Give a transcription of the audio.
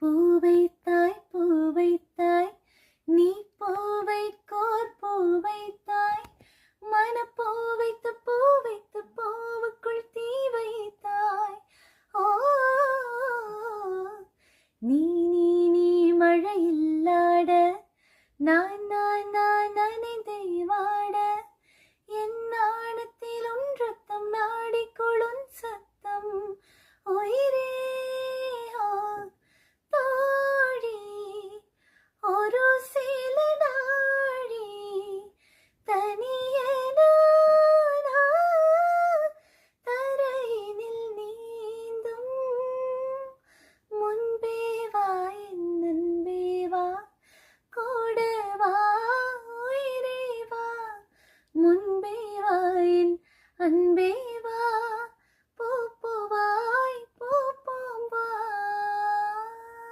பூவைத்தாய் பூவைத்தாய் நீ பூவைக்கோர் பூவைத்தாய் மனப்பூவைத்து பூவைத்து பூவுக்குள் தீ வைத்தாய். ஓ நீ நீ நீ மழையில்லாட நான்